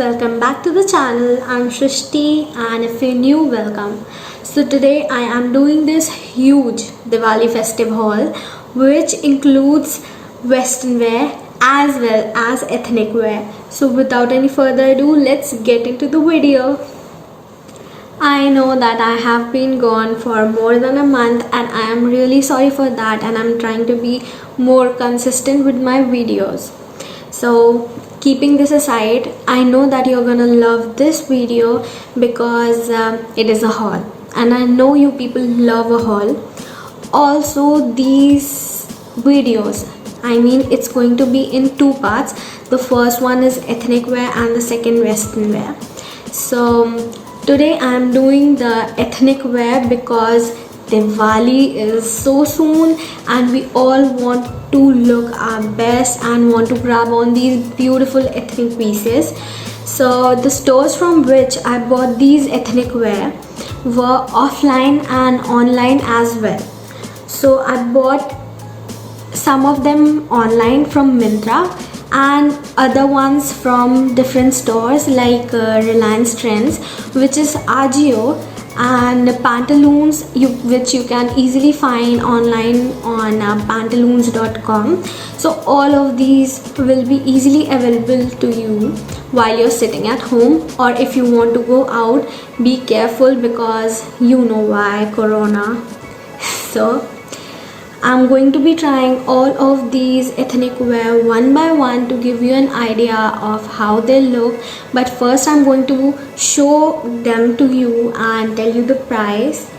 welcome back to the channel. I'm Shrishti, and if you're new, welcome. So today I am doing this huge Diwali festive haul which includes western wear as well as ethnic wear. So without any further ado, let's get into the video. I know that I have been gone for more than a month and I am really sorry for that, and I'm trying to be more consistent with my videos. So keeping this aside, I know that you're gonna love this video because it is a haul, and I know you people love a haul. Also, these videos, I mean, it's going to be in two parts. The first one is ethnic wear and the second western wear. So today I am doing the ethnic wear because Diwali is so soon and we all want to look our best and want to grab on these beautiful ethnic pieces. So the stores from which I bought these ethnic wear were offline and online as well. So I bought some of them online from Myntra and other ones from different stores like Reliance Trends, which is Ajio, and Pantaloons, which you can easily find online on pantaloons.com. So all of these will be easily available to you while you're sitting at home, or if you want to go out, be careful because you know why, corona. So I'm going to be trying all of these ethnic wear one by one to give you an idea of how they look. But first I'm going to show them to you and tell you the price.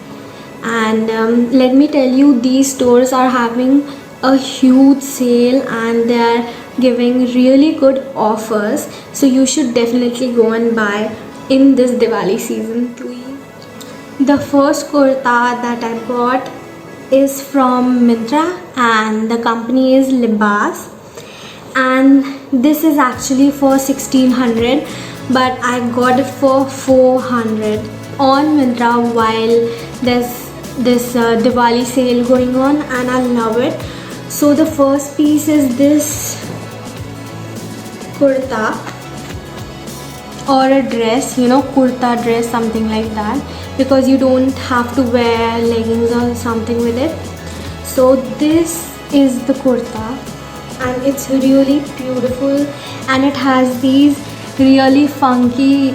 And let me tell you, these stores are having a huge sale and they're giving really good offers. So you should definitely go and buy in this Diwali season. The first kurta that I bought is from Myntra and the company is Libas, and this is actually for 1600, but I got it for 400 on Myntra while there's this Diwali sale going on, and I love it. So the first piece is this kurta or a dress, kurta dress, something like that, because you don't have to wear leggings or something with it. So this is the kurta and it's really beautiful, and it has these really funky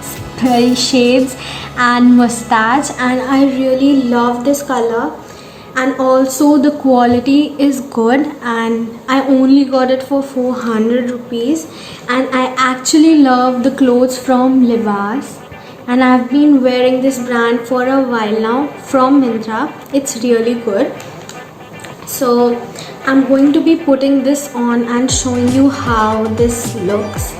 spray shades and mustache, and I really love this color. And also the quality is good, and I only got it for 400 rupees, and I actually love the clothes from Libas, and I've been wearing this brand for a while now from Myntra. It's really good. So I'm going to be putting this on and showing you how this looks.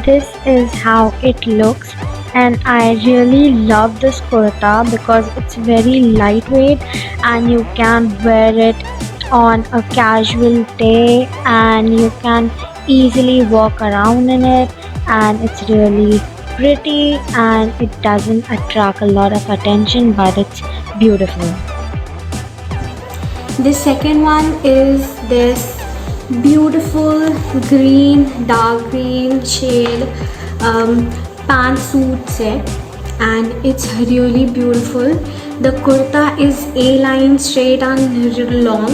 This is how it looks, and I really love this kurta because it's very lightweight and you can wear it on a casual day and you can easily walk around in it, and it's really pretty and it doesn't attract a lot of attention, but it's beautiful. The second one is this beautiful dark green shade pantsuit set, and it's really beautiful. The kurta is A-line, straight and long,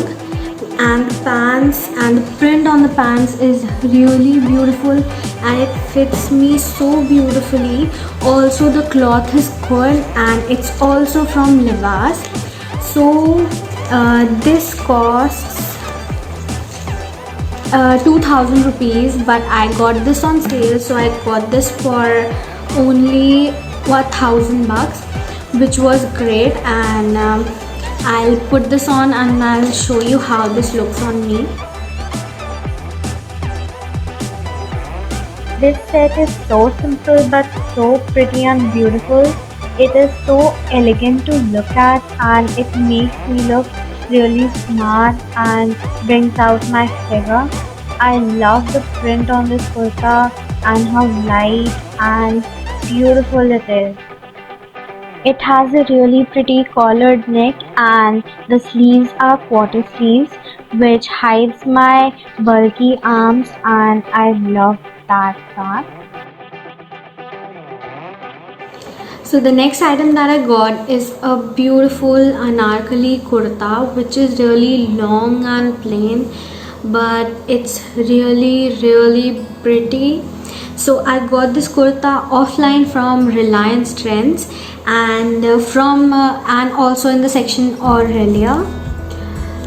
and the pants and the print on the pants is really beautiful and it fits me so beautifully. Also the cloth is good and it's also from Libas. So this costs 2000 rupees, but I got this on sale, so I got this for only 1000 bucks, which was great. And I'll put this on and I'll show you how this looks on me. This set is so simple but so pretty and beautiful. It is so elegant to look at and it makes me look really smart and brings out my figure. I love the print on this kurta and how light and beautiful it is. It has a really pretty collared neck and the sleeves are quarter sleeves, which hides my bulky arms, and I love that part. So the next item that I got is a beautiful anarkali kurta, which is really long and plain, but it's really pretty. So I got this kurta offline from Reliance Trends and and also in the section Aurelia.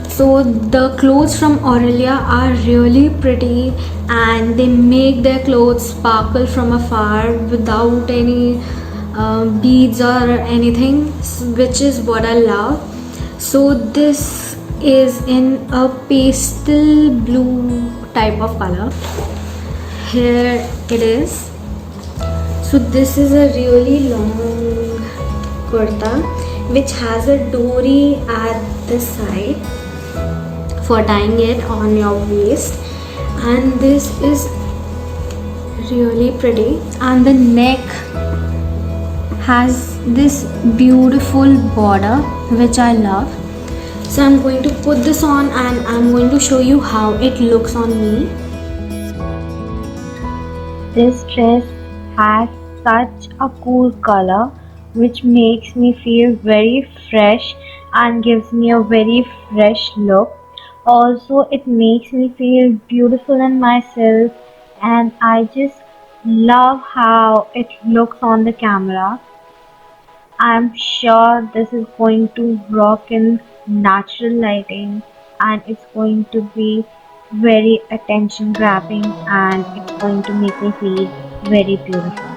So the clothes from Aurelia are really pretty and they make their clothes sparkle from afar without any beads or anything, which is what I love. So this is in a pastel blue type of color. Here it is. So this is a really long kurta which has a dory at the side for tying it on your waist, and this is really pretty, and the neck has this beautiful border which I love. So I'm going to put this on and I'm going to show you how it looks on me. This dress has such a cool color which makes me feel very fresh and gives me a very fresh look. Also, it makes me feel beautiful in myself, and I just love how it looks on the camera. I'm sure this is going to rock in natural lighting, and it's going to be very attention grabbing, and it's going to make me feel very beautiful.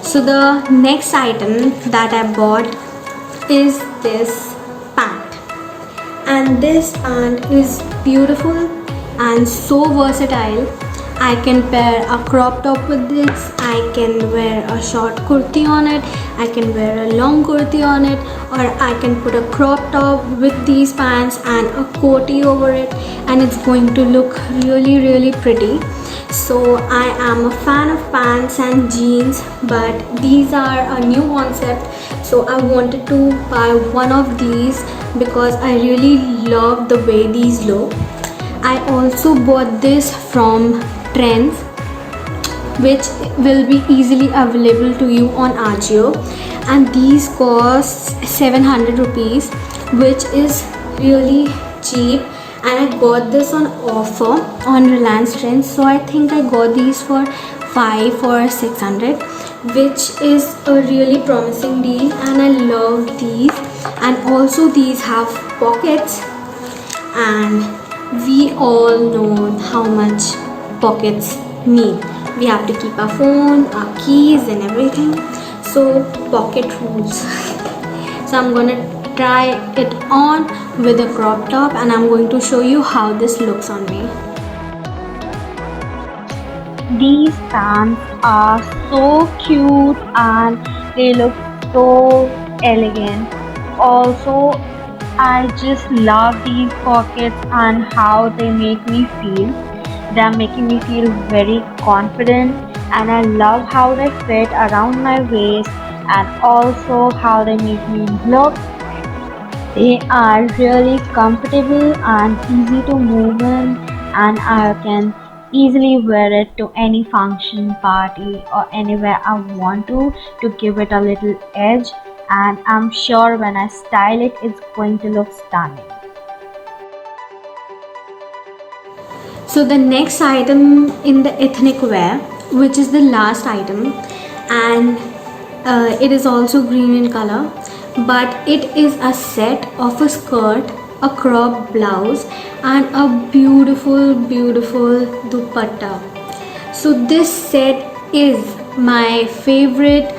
So the next item that I bought is this pant, and this pant is beautiful and so versatile. I can pair a crop top with this, I can wear a short kurti on it, I can wear a long kurti on it, or I can put a crop top with these pants and a coatie over it, and it's going to look really pretty. So I am a fan of pants and jeans, but these are a new concept, so I wanted to buy one of these because I really love the way these look. I also bought this from Trends, which will be easily available to you on Ajio, and these cost 700 rupees, which is really cheap, and I got this on offer on Reliance Trends, so I think I got these for 5 or 600, which is a really promising deal, and I love these. And also these have pockets, and we all know how much pockets mean. We have to keep our phone, our keys and everything, so pocket rules. So I'm gonna try it on with a crop top, and I'm going to show you how this looks on me. These pants are so cute and they look so elegant. Also, I just love these pockets and how they make me feel. They are making me feel very confident, and I love how they fit around my waist and also how they make me look. They are really comfortable and easy to move in, and I can easily wear it to any function, party, or anywhere I want to give it a little edge. And I'm sure when I style it, it's going to look stunning. So the next item in the ethnic wear, which is the last item, and it is also green in color, but it is a set of a skirt, a crop blouse, and a beautiful dupatta. So this set is my favorite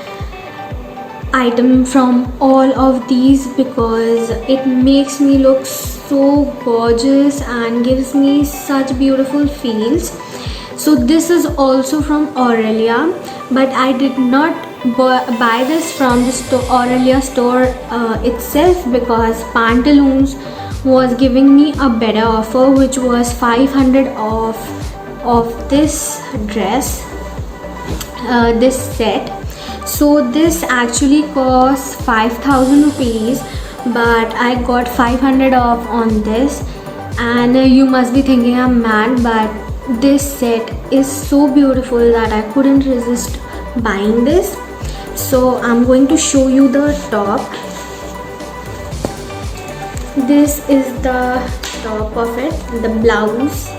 item from all of these because it makes me look so gorgeous and gives me such beautiful feels. So this is also from Aurelia, but I did not buy this from the Aurelia store itself because Pantaloons was giving me a better offer, which was 500 off of this dress, this set. So this actually costs 5,000 rupees, but I got 500 off on this. And you must be thinking I'm mad, but this set is so beautiful that I couldn't resist buying this. So I'm going to show you the top. This is the top of it, the blouse,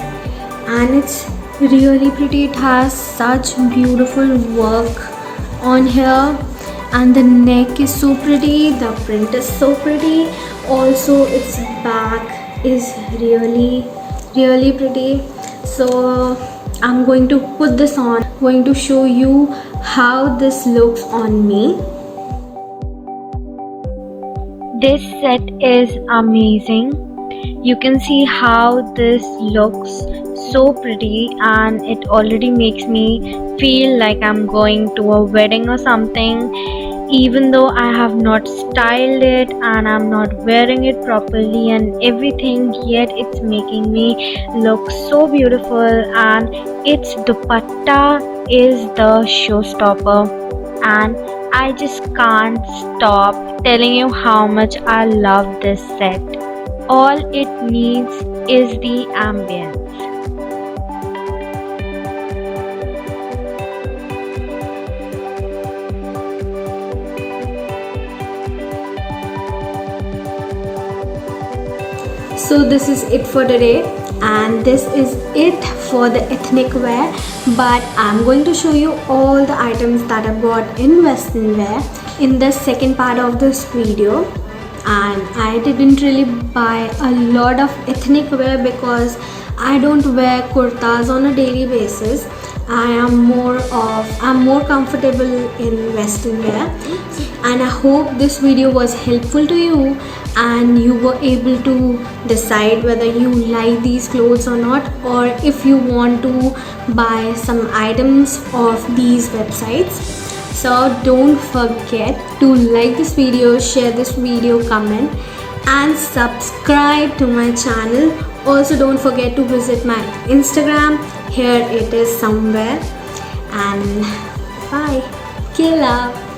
and it's really pretty. It has such beautiful work on here, and the neck is so pretty, the print is so pretty. Also its back is really pretty. So I'm going to put this on, going to show you how this looks on me. This set is amazing. You can see how this looks so pretty, and it already makes me feel like I'm going to a wedding or something, even though I have not styled it and I'm not wearing it properly and everything, yet it's making me look so beautiful. And its dupatta is the showstopper, and I just can't stop telling you how much I love this set. All it needs is the ambience. So this is it for today, and this is it for the ethnic wear, but I'm going to show you all the items that I bought in western wear in the second part of this video. And I didn't really buy a lot of ethnic wear because I don't wear kurtas on a daily basis. I'm more comfortable in western wear, and I hope this video was helpful to you and you were able to decide whether you like these clothes or not, or if you want to buy some items of these websites. So don't forget to like this video, share this video, comment and subscribe to my channel. Also don't forget to visit my Instagram. Here it is somewhere. And bye. K love.